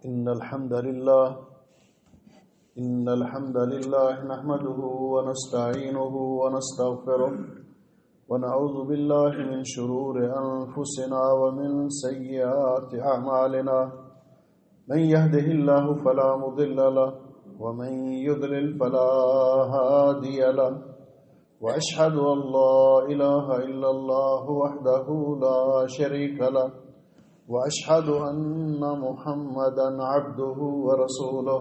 إن الحمد لله نحمده ونستعينه ونستغفره ونعوذ بالله من شرور أنفسنا ومن سيئات أعمالنا من يهده الله فلا مضل له ومن يضلل فلا هادي له وأشهد أن لا إله إلا الله وحده لا شريك له وأشهد أن محمدا عبده ورسوله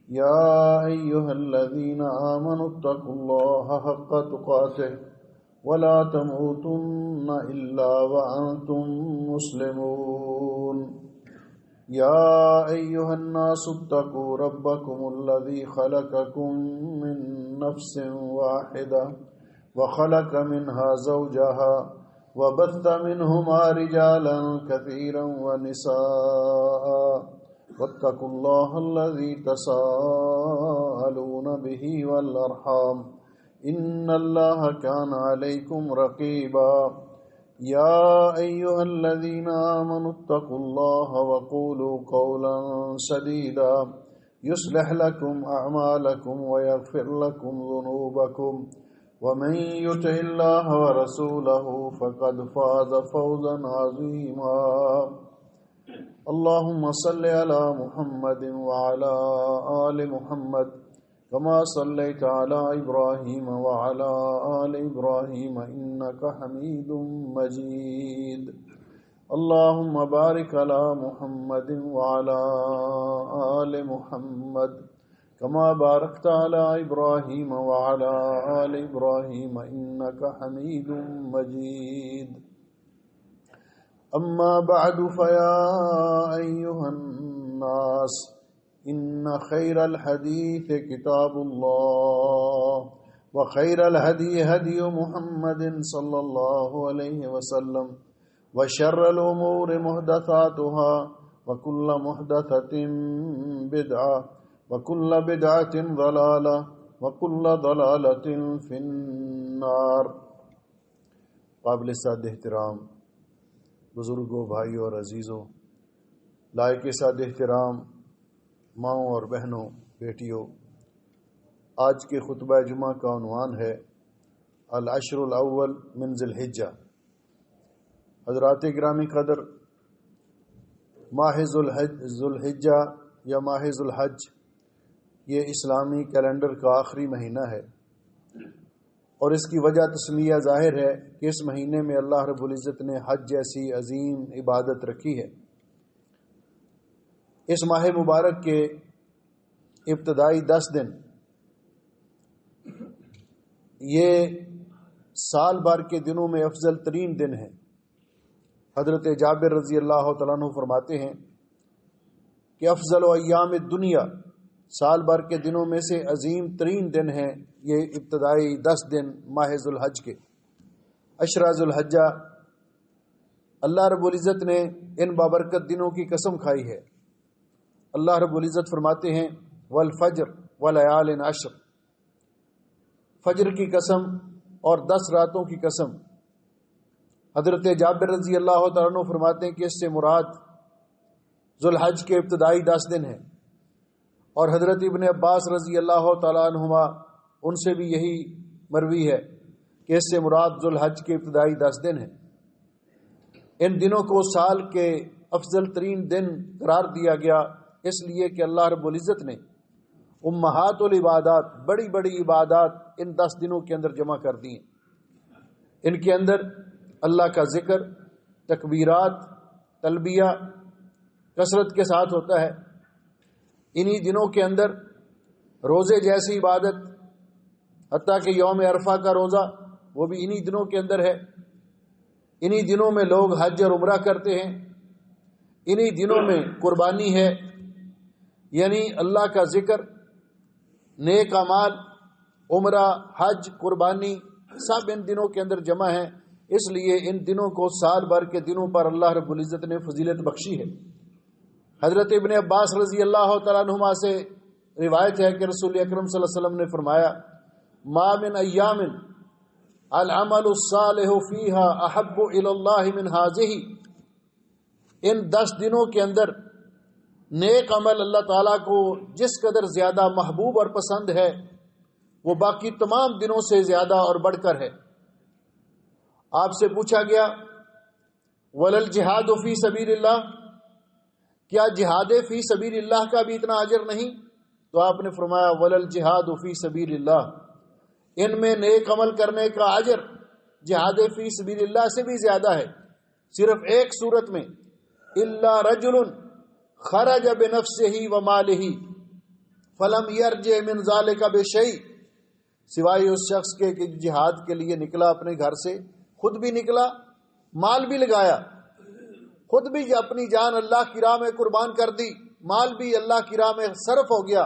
يا أيها الذين آمنوا اتقوا الله حق تقاته ولا تموتن إلا وأنتم مسلمون يا أيها الناس اتقوا ربكم الذي خلقكم من نفس واحدة وخلق منها زوجها وبث منهما رجالا كثيرا ونساء واتقوا الله الذي تساءلون به والأرحام إن الله كان عليكم رقيبا يا أيها الذين آمنوا اتقوا الله وقولوا قولا سديدا يصلح لكم أعمالكم ويغفر لكم ذنوبكم ومن يطع الله ورسوله فقد فاز فوزا عظيما اللهم صل على محمد وعلى آل محمد كما صليت على إبراهيم وعلى آل إبراهيم إنك حميد مجيد اللهم بارك على محمد وعلى آل محمد كما باركت على إبراهيم وعلى آل إبراهيم إنك حميد مجيد أما بعد فيا أيها الناس إن خير الحديث كتاب الله وخير الهدي هدي محمد صلى الله عليه وسلم وشر الأمور محدثاتها وكل محدثة بدعة وكل بدعة ضلالة وكل ضلالة في النار۔ قابل سعد احترام بزرگوں، بھائیوں اور عزیزوں، لائق سعد احترام ماؤں اور بہنوں، بیٹیوں، آج کے خطبہ جمعہ کا عنوان ہے العشر الاول من ذی الحجہ۔ حضرات گرامی قدر، ماہ ذو الحجہ یا ماہ ذو الحج یہ اسلامی کیلنڈر کا آخری مہینہ ہے، اور اس کی وجہ تسمیہ ظاہر ہے کہ اس مہینے میں اللہ رب العزت نے حج جیسی عظیم عبادت رکھی ہے۔ اس ماہ مبارک کے ابتدائی 10 دن یہ سال بھر کے دنوں میں افضل ترین دن ہیں۔ حضرت جابر رضی اللہ تعالیٰ عنہ فرماتے ہیں کہ افضل و ایام الدنیا، سال بھر کے دنوں میں سے عظیم ترین دن ہیں یہ ابتدائی 10 دن ماہ ذو الحج کے، عشرہ ذو الحجہ۔ اللہ رب العزت نے ان بابرکت دنوں کی قسم کھائی ہے۔ اللہ رب العزت فرماتے ہیں والفجر وليال عشر، فجر کی قسم اور 10 راتوں کی قسم۔ حضرت جابر رضی اللہ تعالیٰ عنہ فرماتے ہیں کہ اس سے مراد ذو الحج کے ابتدائی 10 دن ہیں، اور حضرت ابن عباس رضی اللہ تعالیٰ عنہما ان سے بھی یہی مروی ہے کہ اس سے مراد ذو الحج کے ابتدائی 10 دن ہیں۔ ان دنوں کو سال کے افضل ترین دن قرار دیا گیا اس لیے کہ اللہ رب العزت نے امہات العبادات، بڑی بڑی عبادات ان 10 دنوں کے اندر جمع کر دی ہیں۔ ان کے اندر اللہ کا ذکر، تکبیرات، تلبیہ کثرت کے ساتھ ہوتا ہے۔ انہی دنوں کے اندر روزے جیسی عبادت، حتیٰ کہ یوم عرفہ کا روزہ وہ بھی انہی دنوں کے اندر ہے۔ انہی دنوں میں لوگ حج اور عمرہ کرتے ہیں۔ انہی دنوں میں قربانی ہے، یعنی اللہ کا ذکر، نیک اعمال، عمرہ، حج، قربانی سب ان دنوں کے اندر جمع ہیں۔ اس لیے ان دنوں کو سال بھر کے دنوں پر اللہ رب العزت نے فضیلت بخشی ہے۔ حضرت ابن عباس رضی اللہ تعالیٰ عنہما سے روایت ہے کہ رسول اکرم صلی اللہ علیہ وسلم نے فرمایا ما من ایام العمل الصالح فیہا احب الی اللہ من ہذہ، ان 10 دنوں کے اندر نیک عمل اللہ تعالیٰ کو جس قدر زیادہ محبوب اور پسند ہے وہ باقی تمام دنوں سے زیادہ اور بڑھ کر ہے۔ آپ سے پوچھا گیا ولل جہاد فی سبیل اللہ، کیا جہاد فی سبیل اللہ کا بھی اتنا اجر نہیں؟ تو آپ نے فرمایا ولل جہاد فی سبیل اللہ، ان میں نیک عمل کرنے کا اجر جہاد فی سبیل اللہ سے بھی زیادہ ہے۔ صرف ایک صورت میں الا رجل خرج بنفسه وماله فلم يرجع من ذلك بشيء، سوائے اس شخص کے کہ جہاد کے لیے نکلا اپنے گھر سے، خود بھی نکلا، مال بھی لگایا، خود بھی اپنی جان اللہ کی راہ میں قربان کر دی، مال بھی اللہ کی راہ میں صرف ہو گیا،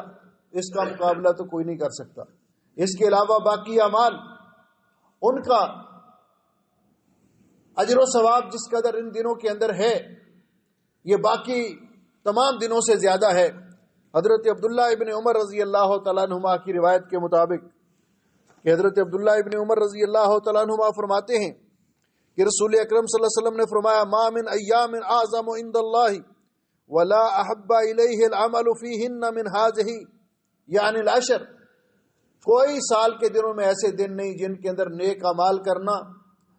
اس کا مقابلہ تو کوئی نہیں کر سکتا۔ اس کے علاوہ باقی اعمال، ان کا اجر و ثواب جس قدر ان دنوں کے اندر ہے یہ باقی تمام دنوں سے زیادہ ہے۔ حضرت عبداللہ ابن عمر رضی اللہ تعالیٰ عنہما کی روایت کے مطابق کہ حضرت عبداللہ ابن عمر رضی اللہ تعالیٰ عنہما فرماتے ہیں کہ رسول اکرم صلی اللہ علیہ وسلم نے فرمایا ما من ایام اعظم عند اللہ ولا احب الیہ العمل فیہن من ہذہ یعنی العشر، کوئی سال کے دنوں میں ایسے دن نہیں جن کے اندر نیک اعمال کرنا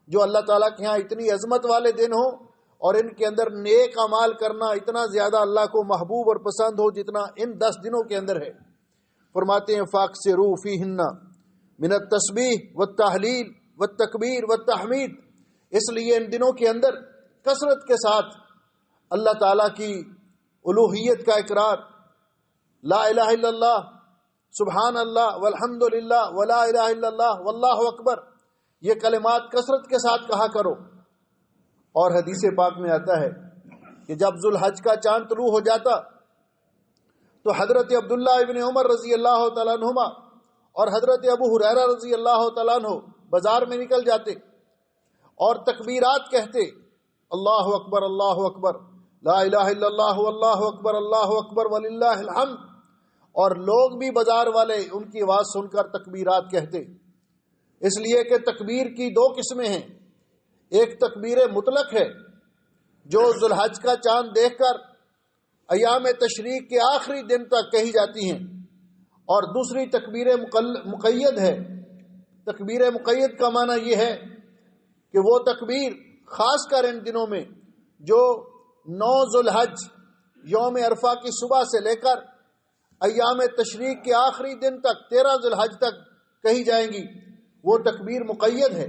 جو اللہ تعالیٰ کے ہاں اتنی عظمت والے دن ہوں اور ان کے اندر نیک اعمال کرنا اتنا زیادہ اللہ کو محبوب اور پسند ہو جتنا ان 10 دنوں کے اندر ہے۔ فرماتے ہیں فاکثروا فیہن من التسبیح والتحلیل والتکبیر والتحمید، اس لیے ان دنوں کے اندر کثرت کے ساتھ اللہ تعالیٰ کی الوہیت کا اقرار، لا الہ الا اللہ، سبحان اللہ والحمد للہ ولا الہ الا اللہ واللہ اکبر، یہ کلمات کثرت کے ساتھ کہا کرو۔ اور حدیث پاک میں آتا ہے کہ جب ذوالحج کا چاند طلوع ہو جاتا تو حضرت عبداللہ ابن عمر رضی اللہ تعالیٰ عنہما اور حضرت ابو ہریرہ رضی اللہ تعالیٰ عنہ بازار میں نکل جاتے اور تکبیرات کہتے، اللہ اکبر لا الہ الا اللہ واللہ اکبر وللہ الحمد، اور لوگ بھی بازار والے ان کی آواز سن کر تکبیرات کہتے، اس لیے کہ تکبیر کی 2 قسمیں ہیں، ایک تکبیر مطلق ہے جو ذوالحج کا چاند دیکھ کر ایام تشریق کے آخری دن تک کہی جاتی ہیں، اور دوسری تکبیر مقید ہے۔ تکبیر مقید کا معنی یہ ہے کہ وہ تکبیر خاص کر ان دنوں میں جو 9 ذوالحج یوم عرفہ کی صبح سے لے کر ایام تشریق کے آخری دن تک 13 ذوالحج تک کہی جائیں گی، وہ تکبیر مقید ہے۔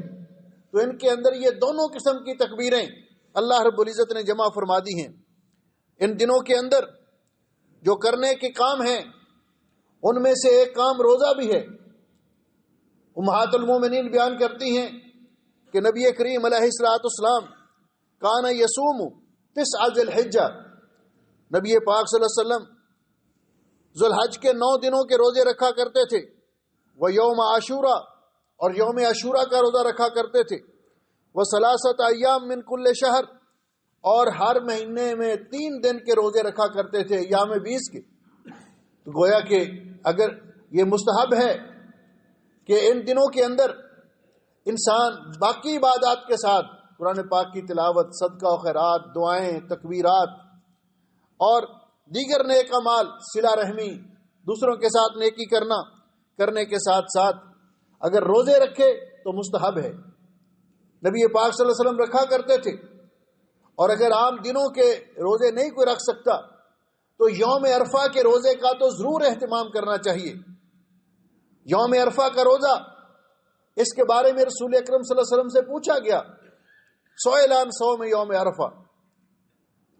تو ان کے اندر یہ دونوں قسم کی تکبیریں اللہ رب العزت نے جمع فرما دی ہیں۔ ان دنوں کے اندر جو کرنے کے کام ہیں ان میں سے ایک کام روزہ بھی ہے۔ امہات المومنین بیان کرتی ہیں کہ نبی کریم علیہ الصلوۃ والسلام کان یصوم 9 ذی الحجہ، نبی پاک صلی اللہ علیہ وسلم ذوالحج کے 9 دنوں کے روزے رکھا کرتے تھے، وہ یوم عاشورہ اور یوم عاشورہ کا روزہ رکھا کرتے تھے، وہ 3 ایام من کل شہر، اور ہر مہینے میں 3 دن کے روزے رکھا کرتے تھے ایام 20 کے۔ تو گویا کہ اگر یہ مستحب ہے کہ ان دنوں کے اندر انسان باقی عبادات کے ساتھ قرآن پاک کی تلاوت، صدقہ و خیرات، دعائیں، تکبیرات اور دیگر نیک اعمال، صلہ رحمی، دوسروں کے ساتھ نیکی کرنے کے ساتھ ساتھ اگر روزے رکھے تو مستحب ہے۔ نبی پاک صلی اللہ علیہ وسلم رکھا کرتے تھے، اور اگر عام دنوں کے روزے نہیں کوئی رکھ سکتا تو یوم عرفہ کے روزے کا تو ضرور اہتمام کرنا چاہیے۔ یوم عرفہ کا روزہ، اس کے بارے میں رسول اکرم صلی اللہ علیہ وسلم سے پوچھا گیا، سئل عن صوم یوم عرفہ،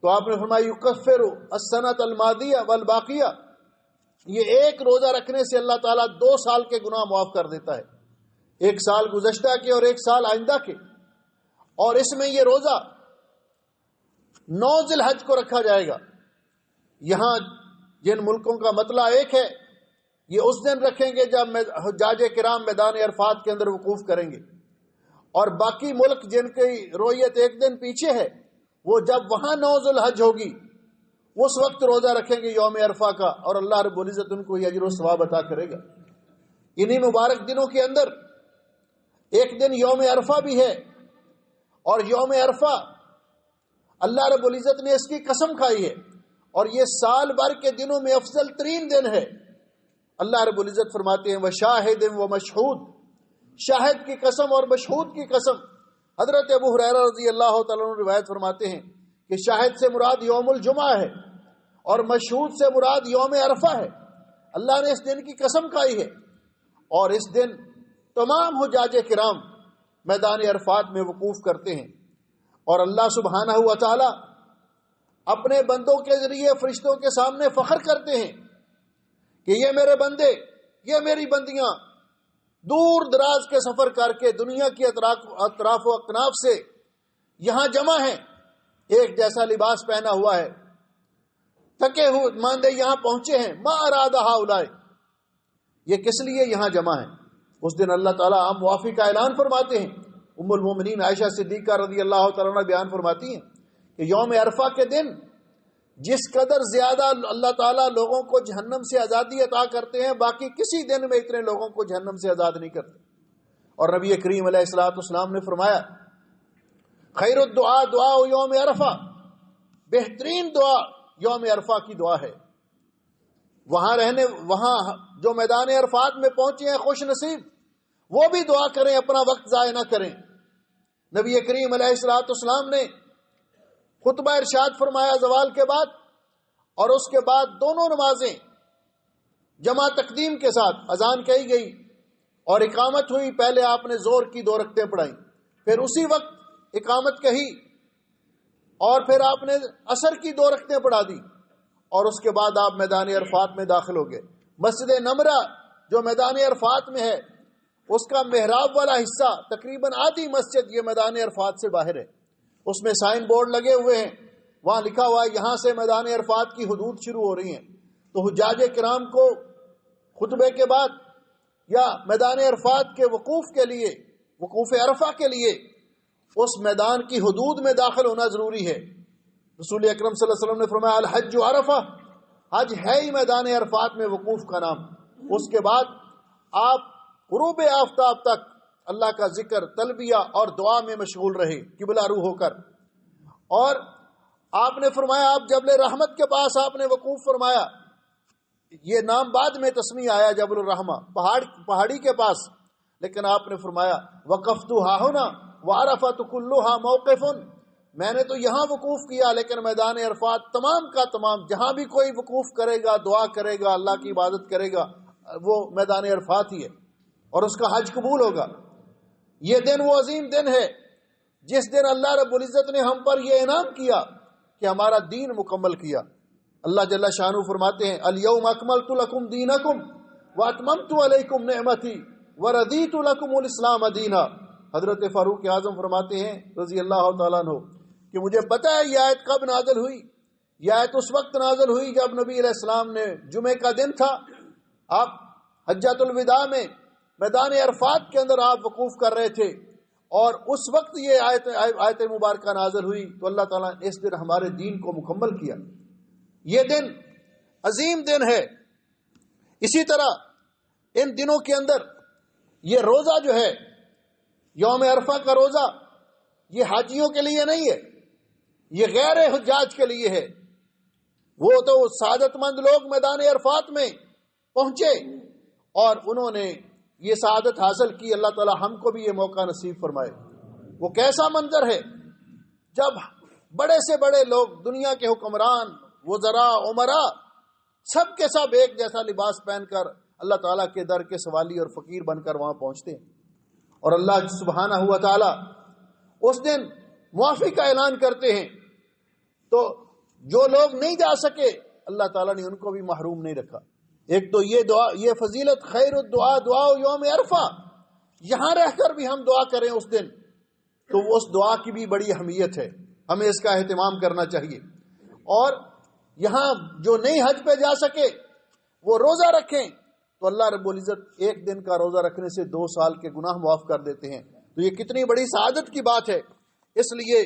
تو آپ نے فرمایا یکفر السنۃ الماضیہ والباقیہ، یہ ایک روزہ رکھنے سے اللہ تعالیٰ 2 سال کے گناہ معاف کر دیتا ہے، 1 سال گزشتہ کے اور 1 سال آئندہ کے۔ اور اس میں یہ روزہ 9 ذی الحج کو رکھا جائے گا۔ یہاں جن ملکوں کا مطلع ایک ہے، یہ اس دن رکھیں گے جب حجاج کرام میدان عرفات کے اندر وقوف کریں گے، اور باقی ملک جن کی رویت 1 دن پیچھے ہے وہ جب وہاں 9 ذی الحج ہوگی اس وقت روزہ رکھیں گے یوم عرفہ کا، اور اللہ رب العزت ان کو یہ اجر و ثواب عطا کرے گا۔ انہی مبارک دنوں کے اندر ایک دن یوم عرفہ بھی ہے، اور یوم عرفہ اللہ رب العزت نے اس کی قسم کھائی ہے، اور یہ سال بھر کے دنوں میں افضل ترین دن ہے۔ اللہ رب العزت فرماتے ہیں وشاہد و مشہود، شاہد کی قسم اور مشہود کی قسم۔ حضرت ابو ہریرہ رضی اللہ تعالیٰ عنہ روایت فرماتے ہیں کہ شاہد سے مراد یوم الجمعہ ہے اور مشہود سے مراد یوم عرفہ ہے۔ اللہ نے اس دن کی قسم کھائی ہے، اور اس دن تمام حجاج کرام میدان عرفات میں وقوف کرتے ہیں، اور اللہ سبحانہ و تعالی اپنے بندوں کے ذریعے فرشتوں کے سامنے فخر کرتے ہیں کہ یہ میرے بندے، یہ میری بندیاں دور دراز کے سفر کر کے دنیا کی اطراف و اکناف سے یہاں جمع ہیں، ایک جیسا لباس پہنا ہوا ہے، تھکے ہوئے ماندے یہاں پہنچے ہیں۔ ما ارادہ ہؤلاء، یہ کس لیے یہاں جمع ہیں؟ اس دن اللہ تعالیٰ عام معافی کا اعلان فرماتے ہیں۔ ام المومنین عائشہ صدیقہ رضی اللہ تعالیٰ عنہ بیان فرماتی ہیں کہ یوم عرفہ کے دن جس قدر زیادہ اللہ تعالیٰ لوگوں کو جہنم سے آزادی عطا کرتے ہیں، باقی کسی دن میں اتنے لوگوں کو جہنم سے آزاد نہیں کرتے۔ اور نبی کریم علیہ الصلوۃ والسلام نے فرمایا خیر الدعاء دعاء یوم عرفہ، بہترین دعا یوم عرفہ کی دعا ہے۔ وہاں جو میدان عرفات میں پہنچے ہیں خوش نصیب، وہ بھی دعا کریں، اپنا وقت ضائع نہ کریں۔ نبی کریم علیہ الصلوۃ والسلام نے خطبہ ارشاد فرمایا زوال کے بعد، اور اس کے بعد دونوں نمازیں جمع تقدیم کے ساتھ اذان کہی گئی اور اقامت ہوئی۔ پہلے آپ نے زور کی 2 رکعتیں پڑھائیں، پھر اسی وقت اقامت کہی، اور پھر آپ نے عصر کی 2 رکعتیں پڑھا دی، اور اس کے بعد آپ میدان عرفات میں داخل ہو گئے۔ مسجد نمرہ جو میدان عرفات میں ہے، اس کا محراب والا حصہ تقریباً آدھی مسجد یہ میدان عرفات سے باہر ہے۔ اس میں سائن بورڈ لگے ہوئے ہیں، وہاں لکھا ہوا ہے یہاں سے میدان عرفات کی حدود شروع ہو رہی ہیں۔ تو حجاج کرام کو خطبے کے بعد یا میدان عرفات کے وقوف کے لیے، وقوف عرفہ کے لیے اس میدان کی حدود میں داخل ہونا ضروری ہے۔ رسول اکرم صلی اللہ علیہ وسلم نے فرمایا الحج عرفہ، حج ہے ہی میدان عرفات میں وقوف کا نام۔ اس کے بعد آپ غروب آفتاب تک اللہ کا ذکر، تلبیہ اور دعا میں مشغول رہے قبلہ رو ہو کر۔ اور آپ نے فرمایا آپ جبل رحمت کے پاس آپ نے وقوف فرمایا، یہ نام بعد میں تسمیہ آیا جبل الرحمہ، پہاڑی کے پاس، لیکن آپ نے فرمایا وقفت ہاہنا وعرفۃ کلھا موقف، میں نے تو یہاں وقوف کیا، لیکن میدان عرفات تمام کا تمام جہاں بھی کوئی وقوف کرے گا، دعا کرے گا، اللہ کی عبادت کرے گا، وہ میدان عرفات ہی ہے، اور اس کا حج قبول ہوگا۔ یہ دن وہ عظیم دن ہے جس دن اللہ رب العزت نے ہم پر یہ انعام کیا کہ ہمارا دین مکمل کیا۔ اللہ جل شانہ فرماتے ہیں الیوم اکملت لکم دینکم واتممت علیکم نعمتی ورضیت لکم الاسلام دینا۔ حضرت فاروق اعظم فرماتے ہیں رضی اللہ تعالیٰ عنہ کہ مجھے پتہ ہے یہ آیت کب نازل ہوئی۔ یہ آیت اس وقت نازل ہوئی جب نبی علیہ السلام نے جمعے کا دن تھا، آپ حجۃ الوداع میں میدان عرفات کے اندر آپ وقوف کر رہے تھے، اور اس وقت یہ آیت مبارکہ نازل ہوئی، تو اللہ تعالیٰ نے اس دن ہمارے دین کو مکمل کیا۔ یہ دن عظیم دن ہے۔ اسی طرح ان دنوں کے اندر یہ روزہ جو ہے یوم عرفہ کا روزہ، یہ حاجیوں کے لیے نہیں ہے، یہ غیر حجاج کے لیے ہے۔ وہ تو سعادت مند لوگ میدان عرفات میں پہنچے اور انہوں نے یہ سعادت حاصل کی، اللہ تعالی ہم کو بھی یہ موقع نصیب فرمائے۔ وہ کیسا منظر ہے جب بڑے سے بڑے لوگ، دنیا کے حکمران، وزراء، عمراء، سب کے سب ایک جیسا لباس پہن کر اللہ تعالیٰ کے در کے سوالی اور فقیر بن کر وہاں پہنچتے ہیں، اور اللہ سبحانہ ہوا تعالیٰ اس دن معافی کا اعلان کرتے ہیں۔ تو جو لوگ نہیں جا سکے اللہ تعالیٰ نے ان کو بھی محروم نہیں رکھا۔ ایک تو یہ دعا، یہ فضیلت خیر الدعاء دعاء یوم عرفہ، یہاں رہ کر بھی ہم دعا کریں اس دن، تو اس دعا کی بھی بڑی اہمیت ہے، ہمیں اس کا اہتمام کرنا چاہیے۔ اور یہاں جو نہیں حج پہ جا سکے وہ روزہ رکھیں، تو اللہ رب العزت ایک دن کا روزہ رکھنے سے 2 سال کے گناہ معاف کر دیتے ہیں۔ تو یہ کتنی بڑی سعادت کی بات ہے۔ اس لیے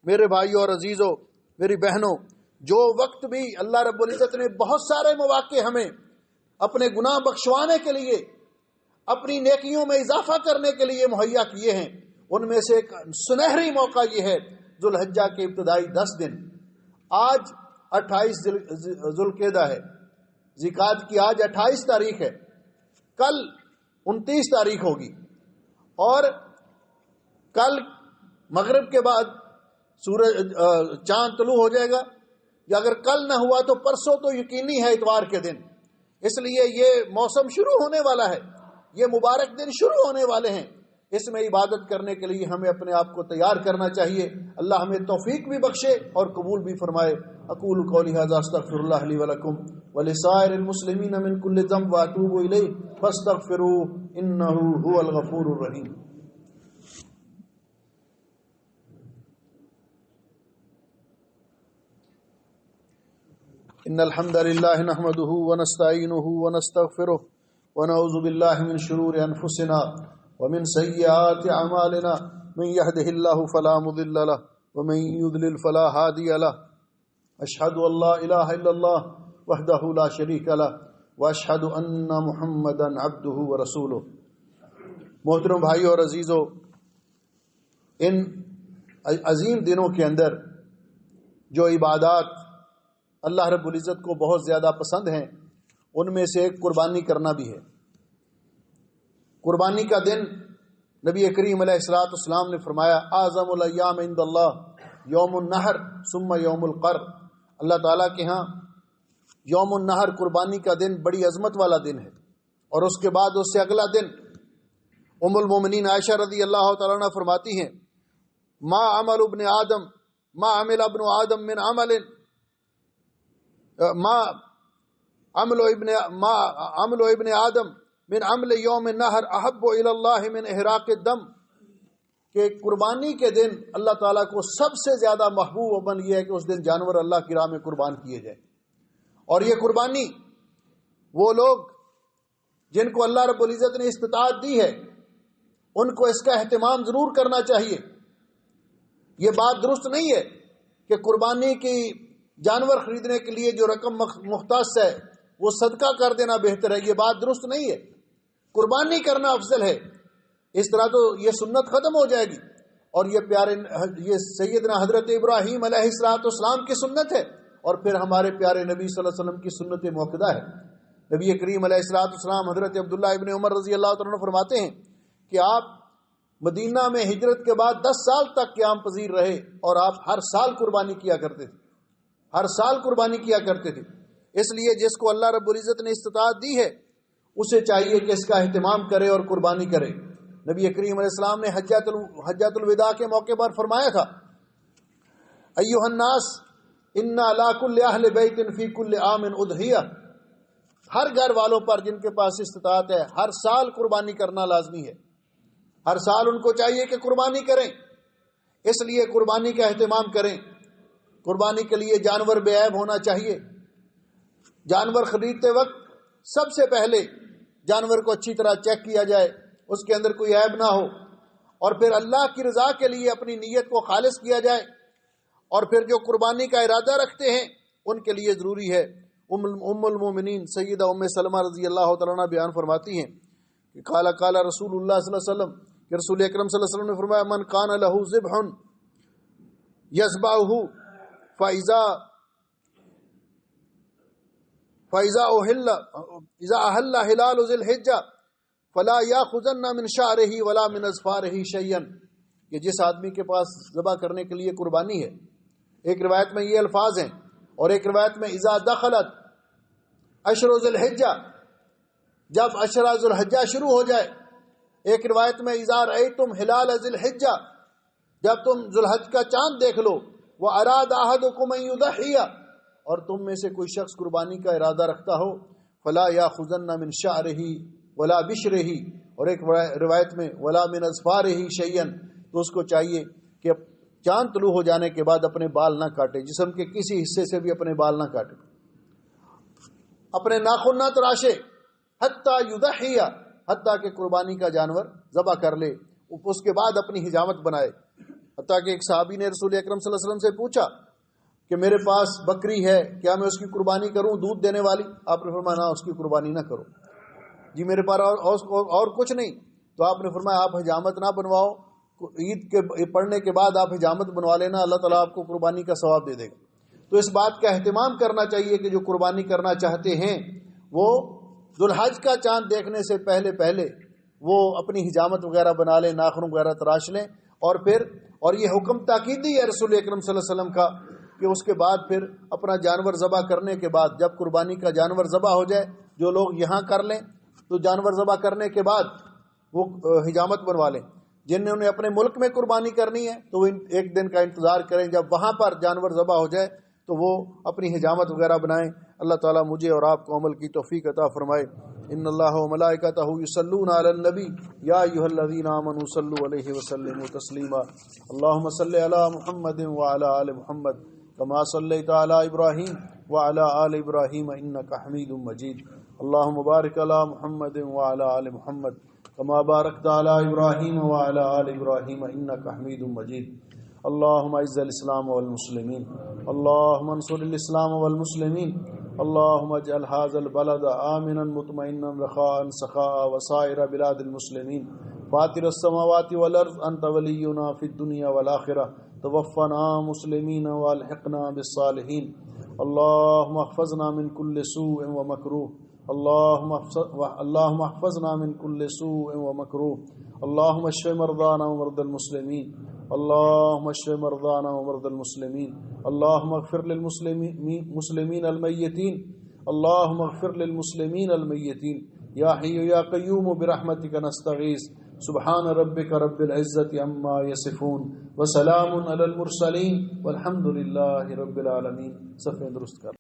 میرے بھائیوں اور عزیزوں، میری بہنوں، جو وقت بھی اللہ رب العزت نے بہت سارے مواقع ہمیں اپنے گناہ بخشوانے کے لیے، اپنی نیکیوں میں اضافہ کرنے کے لیے مہیا کیے ہیں، ان میں سے ایک سنہری موقع یہ ہے ذوالحجہ کے ابتدائی 10 دن۔ آج 28 ذوالقعدہ ہے، زکات کی آج 28 تاریخ ہے، کل 29 تاریخ ہوگی، اور کل مغرب کے بعد سورج چاند طلوع ہو جائے گا، یا اگر کل نہ ہوا تو پرسوں تو یقینی ہے اتوار کے دن۔ اس لیے یہ موسم شروع ہونے والا ہے، یہ مبارک دن شروع ہونے والے ہیں، اس میں عبادت کرنے کے لیے ہمیں اپنے آپ کو تیار کرنا چاہیے۔ اللہ ہمیں توفیق بھی بخشے اور قبول بھی فرمائے۔ اقول قولی ھذا استغفر اللہ لی ولکم ولسائر المسلمین من کل ذنب واتوب الیہ فاستغفروہ انہ ھو الغفور الرحیم۔ ان الحمد للہ نحمده ونستعینه ونستغفره ونعوذ باللہ من شرور انفسنا ومن سیئات اعمالنا، من يهده الله فلا مضل له ومن يضلل فلا هادي له، اشهد ان لا اله الا الله وحده لا شريك له واشهد ان محمدا عبده ورسوله۔ محترم بھائیو اور عزیزو، ان عظیم دنوں کے اندر جو عبادات اللہ رب العزت کو بہت زیادہ پسند ہیں، ان میں سے ایک قربانی کرنا بھی ہے۔ قربانی کا دن نبی کریم علیہ السلام نے فرمایا اعظم الایام عند اللہ یوم النحر ثم یوم القر۔ اللہ تعالیٰ کے ہاں یوم النحر قربانی کا دن بڑی عظمت والا دن ہے، اور اس کے بعد اس سے اگلا دن ام المومنین عائشہ رضی اللہ تعالیٰ عنہ فرماتی ہیں ما عمل ابن آدم ما عمل ابن آدم من عمل ما عمل ابن آدم من عمل یوم النحر احب الی اللہ من احراق الدم، کہ قربانی کے دن اللہ تعالیٰ کو سب سے زیادہ محبوب عمل یہ ہے کہ اس دن جانور اللہ کی راہ میں قربان کیے جائیں۔ اور یہ قربانی وہ لوگ جن کو اللہ رب العزت نے استطاعت دی ہے، ان کو اس کا اہتمام ضرور کرنا چاہیے۔ یہ بات درست نہیں ہے کہ قربانی کی جانور خریدنے کے لیے جو رقم مختص ہے وہ صدقہ کر دینا بہتر ہے، یہ بات درست نہیں ہے۔ قربانی کرنا افضل ہے، اس طرح تو یہ سنت ختم ہو جائے گی، اور یہ سیدنا حضرت ابراہیم علیہ السلام کی سنت ہے، اور پھر ہمارے پیارے نبی صلی اللہ علیہ وسلم کی سنت موقدہ ہے۔ نبی کریم علیہ السلام حضرت عبداللہ ابن عمر رضی اللہ تعالیٰ عنہ فرماتے ہیں کہ آپ مدینہ میں ہجرت کے بعد 10 سال تک قیام پذیر رہے، اور آپ ہر سال قربانی کیا کرتے تھے، ہر سال قربانی کیا کرتے تھے۔ اس لیے جس کو اللہ رب العزت نے استطاعت دی ہے اسے چاہیے کہ اس کا اہتمام کرے اور قربانی کرے۔ نبی کریم علیہ السلام نے حجۃ الوداع کے موقع پر فرمایا تھا ایھا الناس ان علی کل اہل بیت فی کل عام اضحیہ، ہر گھر والوں پر جن کے پاس استطاعت ہے ہر سال قربانی کرنا لازمی ہے، ہر سال ان کو چاہیے کہ قربانی کریں۔ اس لیے قربانی کا اہتمام کریں۔ قربانی کے لیے جانور بے عیب ہونا چاہیے۔ جانور خریدتے وقت سب سے پہلے جانور کو اچھی طرح چیک کیا جائے، اس کے اندر کوئی عیب نہ ہو، اور پھر اللہ کی رضا کے لیے اپنی نیت کو خالص کیا جائے، اور پھر جو قربانی کا ارادہ رکھتے ہیں ان کے لیے ضروری ہے۔ ام المومنین سیدہ ام سلمہ رضی اللہ تعالیٰ عنہ بیان فرماتی ہیں کہ قال رسول اللہ صلی اللہ علیہ وسلم، کہ رسول اکرم صلی اللہ علیہ وسلم نے فرمایا من کان لہ ذبح یذبحہ اذا احل ہلال ذی الحجہ فلا یاخذن من شعرہ ولا من اظفارہ شیئا، کہ جس آدمی کے پاس ذبح کرنے کے لیے قربانی ہے، ایک روایت میں یہ الفاظ ہیں، اور ایک روایت میں اذا دخلت عشر ذی الحجہ، جب عشرہ ذی الحجہ شروع ہو جائے، ایک روایت میں اذا رأیتم ہلال ذی الحجہ، جب تم ذی الحج کا چاند دیکھ لو، وَأَرَادَ أَحَدُكُمْ أَن يُضَحِّيَ، اور تم میں سے کوئی شخص قربانی کا ارادہ رکھتا ہو، فَلَا يَأْخُذَنَّ مِن شَعْرِهِ وَلَا بِشْرِهِ، اور ایک روایت میں وَلَا مِنْ أَظْفَارِهِ شَيْئًا، تو اس کو چاہیے کہ چاند طلوع ہو جانے کے بعد اپنے بال نہ کاٹے، جسم کے کسی حصے سے بھی اپنے بال نہ کاٹے، اپنے ناخن نہ تراشے، حتیٰ یضحیہ، حتیٰ کہ قربانی کا جانور ذبح کر لے، اس کے بعد اپنی حجامت بنائے۔ حتیٰ کہ ایک صحابی نے رسول اکرم صلی اللہ علیہ وسلم سے پوچھا کہ میرے پاس بکری ہے، کیا میں اس کی قربانی کروں، دودھ دینے والی؟ آپ نے فرمایا نہ، اس کی قربانی نہ کرو۔ جی میرے پاس اور کچھ نہیں، تو آپ نے فرمایا آپ حجامت نہ بنواؤ، عید کے پڑھنے کے بعد آپ حجامت بنوا لینا، اللہ تعالیٰ آپ کو قربانی کا ثواب دے دے گا۔ تو اس بات کا اہتمام کرنا چاہیے کہ جو قربانی کرنا چاہتے ہیں وہ ذوالحج کا چاند دیکھنے سے پہلے پہلے وہ اپنی حجامت وغیرہ بنا لیں، ناخن وغیرہ تراش لیں، اور یہ حکم تاکیدی ہے رسول اکرم صلی اللہ علیہ وسلم کا کہ اس کے بعد پھر اپنا جانور ذبح کرنے کے بعد، جب قربانی کا جانور ذبح ہو جائے، جو لوگ یہاں کر لیں تو جانور ذبح کرنے کے بعد وہ حجامت بنوا لیں، جنہوں نے اپنے ملک میں قربانی کرنی ہے تو وہ ایک دن کا انتظار کریں، جب وہاں پر جانور ذبح ہو جائے تو وہ اپنی حجامت وغیرہ بنائیں۔ اللہ تعالیٰ مجھے اور آپ کو عمل کی توفیق عطا فرمائے۔ ان اللہ و ملائکتہ یصلون علی النبی یا ایھا الذین آمنوا صلوا علیہ وسلموا تسلیما۔ اللهم صل علی محمد وعلی آل محمد کما صلیت علی ابراہیم وعلی آل ابراہیم انک حمید مجید۔ اللهم بارک علی محمد وعلی آل محمد کما بارکت علی ابراہیم وعلی آل ابراہیم انک حمید مجید۔ اللهم اعز الاسلام والمسلمین، اللهم انصر الاسلام والمسلمین، اللهم اجعل هذا البلد آمنا مطمئنا رخاء سخاء وسائر بلاد المسلمین۔ فاطر السماوات والارض انت ولینا فی الدنیا والآخرہ، توفنا مسلمین والحقنا بالصالحین۔ اللهم احفظنا من كل سوء ومكروه، اللهم احفظنا من كل سوء ومكروه، اللهم اشف مرضانا ومرضى المسلمين، اللهم اشف مرضانا ومرضى المسلمين، اللهم اغفر للمسلمين الميتين، اللهم اغفر للمسلمين الميتين، يا حي يا قيوم برحمتك نستغيث، سبحان ربك رب العزة عما يصفون وسلام على المرسلين والحمد لله رب العالمين۔ صفحہ درست کر